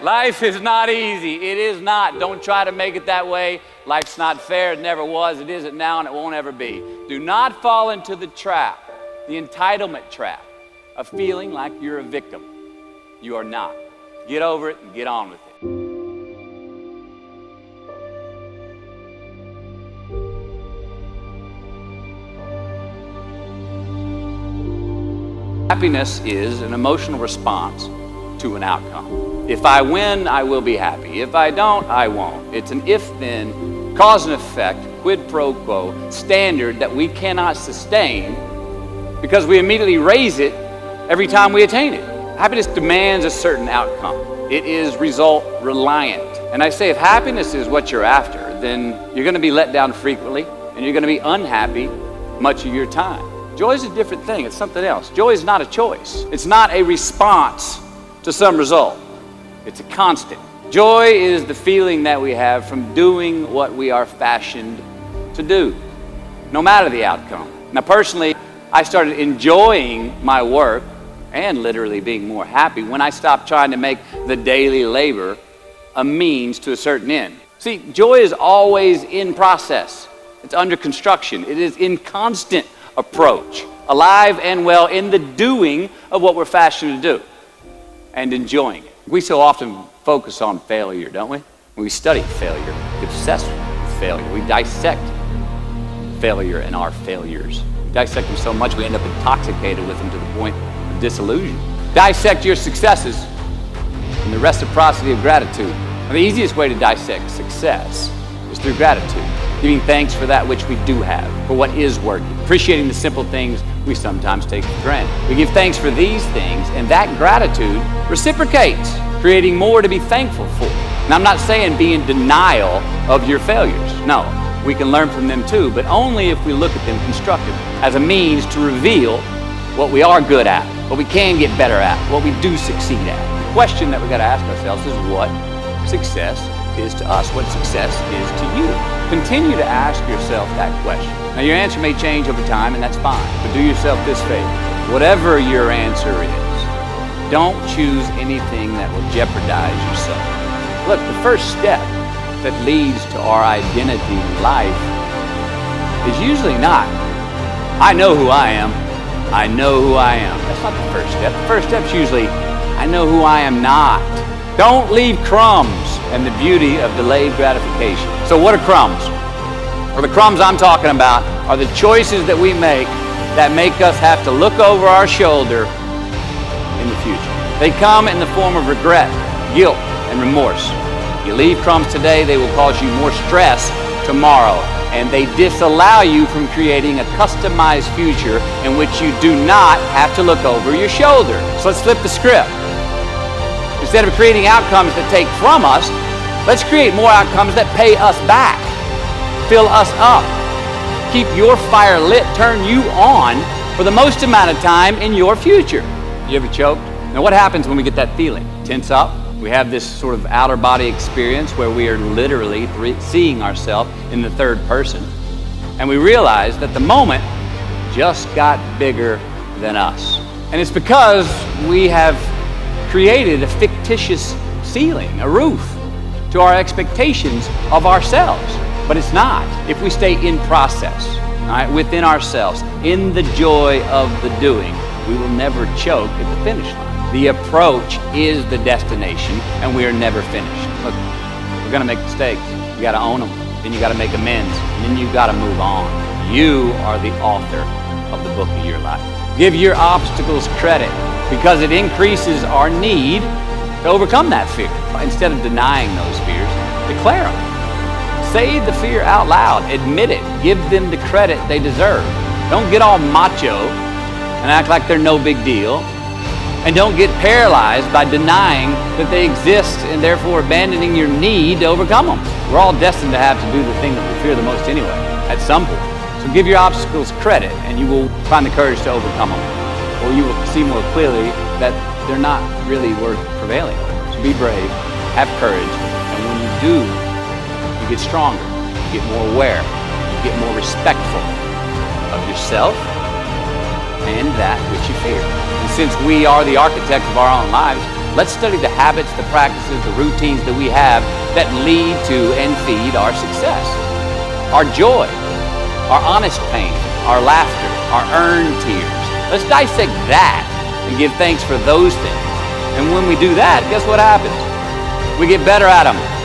Life is not easy. It is not. Don't try to make it that way. Life's not fair. It never was. It isn't now, and it won't ever be. Do not fall into the trap, the entitlement trap, of feeling like you're a victim. You are not. Get over it and get on with it. Happiness is an emotional response to an outcome. If I win, I will be happy. If I don't, I won't. It's an if-then, cause and effect, quid pro quo standard that we cannot sustain because we immediately raise it every time we attain it. Happiness demands a certain outcome. It is result reliant. And I say if happiness is what you're after, then you're going to be let down frequently and you're going to be unhappy much of your time. Joy is a different thing. It's something else. Joy is not a choice. It's not a response to some result. It's a constant. Joy is the feeling that we have from doing what we are fashioned to do, no matter the outcome. Now, personally, I started enjoying my work and literally being more happy when I stopped trying to make the daily labor a means to a certain end. See, joy is always in process. It's under construction. It is in constant approach, alive and well in the doing of what we're fashioned to do and enjoying it. We so often focus on failure, don't we? When we study failure, we get obsessed with failure. We dissect failure and our failures. We dissect them so much we end up intoxicated with them to the point of disillusion. Dissect your successes and the reciprocity of gratitude. Now, the easiest way to dissect success is through gratitude. Giving thanks for that which we do have, for what is working. Appreciating the simple things we sometimes take for granted. We give thanks for these things, and that gratitude reciprocates, creating more to be thankful for. And I'm not saying be in denial of your failures. No, we can learn from them too, but only if we look at them constructively, as a means to reveal what we are good at, what we can get better at, what we do succeed at. The question that we gotta ask ourselves is what success is to us, what success is to you. Continue to ask yourself that question. Now, your answer may change over time, and that's fine, but do yourself this favor. Whatever your answer is, don't choose anything that will jeopardize yourself. Look, the first step that leads to our identity in life is usually not, I know who I am, I know who I am. That's not the first step. The first step's usually, I know who I am not. Don't leave crumbs, and the beauty of delayed gratification. So what are crumbs? Well, the crumbs I'm talking about are the choices that we make that make us have to look over our shoulder in the future. They come in the form of regret, guilt, and remorse. You leave crumbs today, they will cause you more stress tomorrow, and they disallow you from creating a customized future in which you do not have to look over your shoulder. So let's flip the script. Instead of creating outcomes that take from us, let's create more outcomes that pay us back, fill us up, keep your fire lit, turn you on for the most amount of time in your future. You ever choked? Now, what happens when we get that feeling? Tense up. We have this sort of outer body experience where we are literally seeing ourselves in the third person. And we realize that the moment just got bigger than us. And it's because we have created a fictitious ceiling, a roof, to our expectations of ourselves. But it's not. If we stay in process, all right, within ourselves, in the joy of the doing, we will never choke at the finish line. The approach is the destination, and we are never finished. Look, we're gonna make mistakes. You gotta own them. Then you gotta make amends. And then you gotta move on. You are the author of the book of your life. Give your obstacles credit, because it increases our need to overcome that fear. Instead of denying those fears, declare them. Say the fear out loud. Admit it. Give them the credit they deserve. Don't get all macho and act like they're no big deal. And don't get paralyzed by denying that they exist and therefore abandoning your need to overcome them. We're all destined to have to do the thing that we fear the most anyway, at some point. So give your obstacles credit, and you will find the courage to overcome them. Or you will see more clearly that they're not really worth prevailing over. So be brave, have courage, and when you do, you get stronger, you get more aware, you get more respectful of yourself and that which you fear. And since we are the architect of our own lives, Let's study the habits, the practices, the routines that we have that lead to and feed our success, our joy, our honest pain, our laughter, our earned tears. Let's dissect that and give thanks for those things. And when we do that, guess what happens? We get better at them.